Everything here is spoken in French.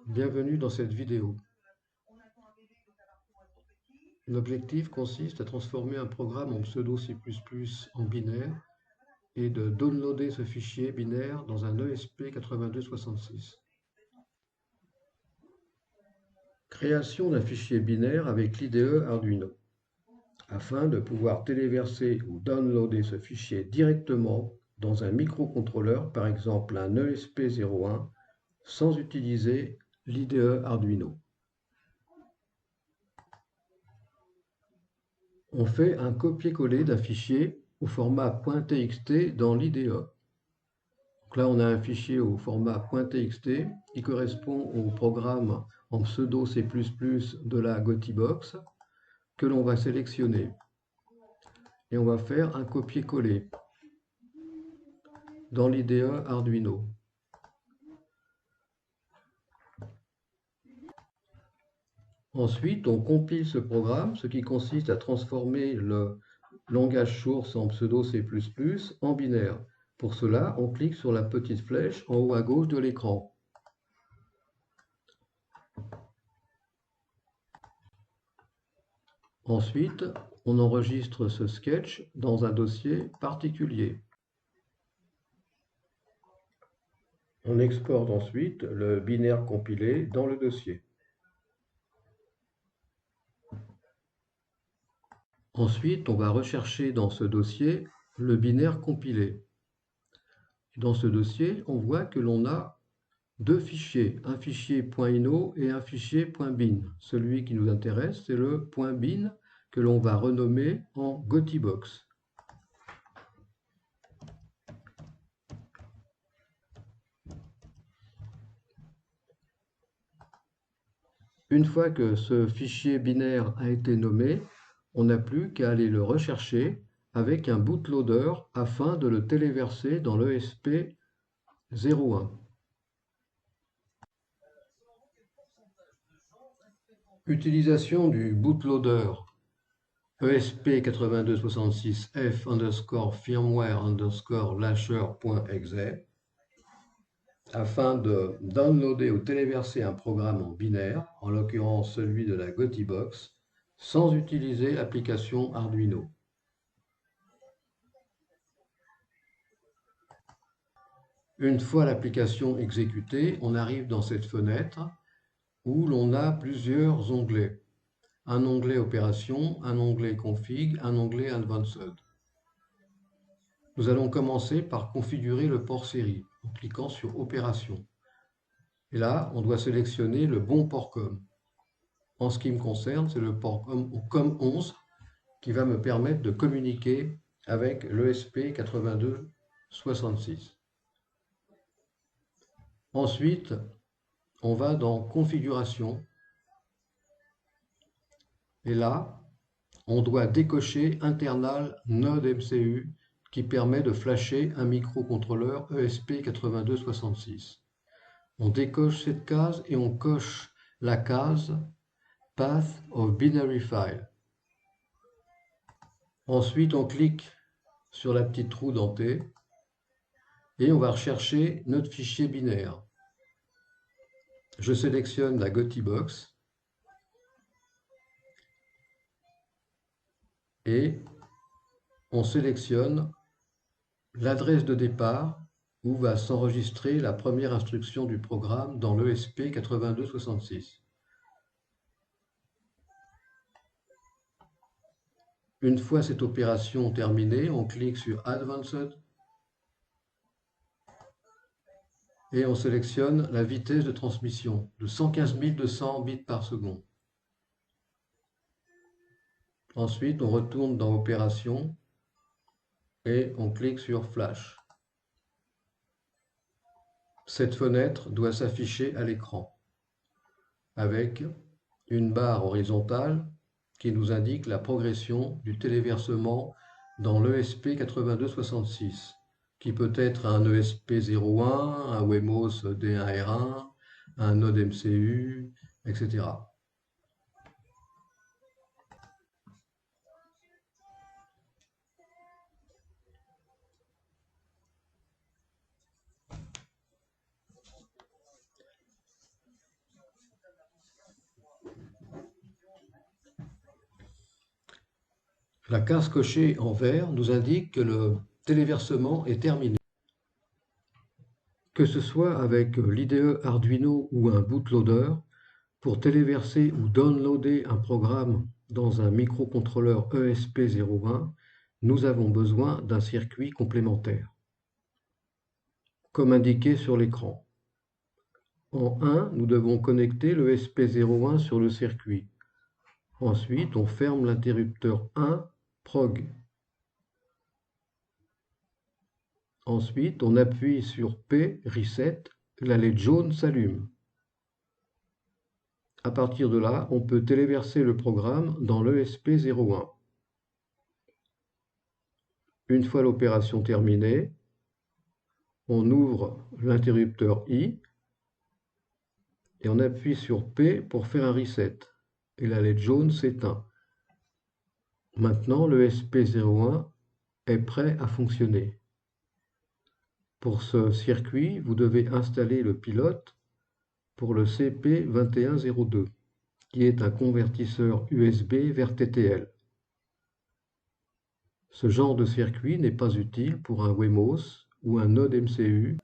Bienvenue dans cette vidéo. L'objectif consiste à transformer un programme en pseudo C++ en binaire et de downloader ce fichier binaire dans un ESP8266. Création d'un fichier binaire avec l'IDE Arduino. Afin de pouvoir téléverser ou downloader ce fichier directement dans un microcontrôleur, par exemple un ESP01, sans utiliser l'IDE Arduino. On fait un copier-coller d'un fichier au format .txt dans l'IDE. Donc là, on a un fichier au format .txt qui correspond au programme en pseudo C++ de la GoTiBox que l'on va sélectionner. Et on va faire un copier-coller dans l'IDE Arduino. Ensuite, on compile ce programme, ce qui consiste à transformer le langage source en pseudo C++ en binaire. Pour cela, on clique sur la petite flèche en haut à gauche de l'écran. Ensuite, on enregistre ce sketch dans un dossier particulier. On exporte ensuite le binaire compilé dans le dossier. Ensuite, on va rechercher dans ce dossier le binaire compilé. Dans ce dossier, on voit que l'on a deux fichiers, un fichier .ino et un fichier .bin. Celui qui nous intéresse, c'est le .bin que l'on va renommer en GoTiBox. Une fois que ce fichier binaire a été nommé, on n'a plus qu'à aller le rechercher avec un bootloader afin de le téléverser dans l'ESP01. Utilisation du bootloader ESP8266F_firmware_lasher.exe afin de downloader ou téléverser un programme en binaire, en l'occurrence celui de la GoTiBox, sans utiliser l'application Arduino. Une fois l'application exécutée, on arrive dans cette fenêtre où l'on a plusieurs onglets. Un onglet Opération, un onglet Config, un onglet Advanced. Nous allons commencer par configurer le port série en cliquant sur Opération. Et là, on doit sélectionner le bon port COM. En ce qui me concerne, c'est le port COM11 qui va me permettre de communiquer avec l'ESP8266. Ensuite, on va dans Configuration. Et là, on doit décocher Internal Node MCU qui permet de flasher un microcontrôleur ESP8266. On décoche cette case et on coche la case Path of Binary File. Ensuite, on clique sur la petite roue dentée et on va rechercher notre fichier binaire. Je sélectionne la GoTiBox et on sélectionne l'adresse de départ où va s'enregistrer la première instruction du programme dans l'ESP8266. Une fois cette opération terminée, on clique sur Advanced et on sélectionne la vitesse de transmission de 115 200 bits par seconde. Ensuite, on retourne dans Opération et on clique sur Flash. Cette fenêtre doit s'afficher à l'écran avec une barre horizontale qui nous indique la progression du téléversement dans l'ESP8266, qui peut être un ESP01, un Wemos D1R1, un Node MCU, etc. La case cochée en vert nous indique que le téléversement est terminé. Que ce soit avec l'IDE Arduino ou un bootloader, pour téléverser ou downloader un programme dans un microcontrôleur ESP01, nous avons besoin d'un circuit complémentaire, comme indiqué sur l'écran. En 1, nous devons connecter le ESP01 sur le circuit. Ensuite, on ferme l'interrupteur 1 prog. Ensuite, on appuie sur P reset, la LED jaune s'allume. À partir de là, on peut téléverser le programme dans l'ESP01. Une fois l'opération terminée, on ouvre l'interrupteur I et on appuie sur P pour faire un reset. Et la LED jaune s'éteint. Maintenant, le SP01 est prêt à fonctionner. Pour ce circuit, vous devez installer le pilote pour le CP2102, qui est un convertisseur USB vers TTL. Ce genre de circuit n'est pas utile pour un Wemos ou un node MCU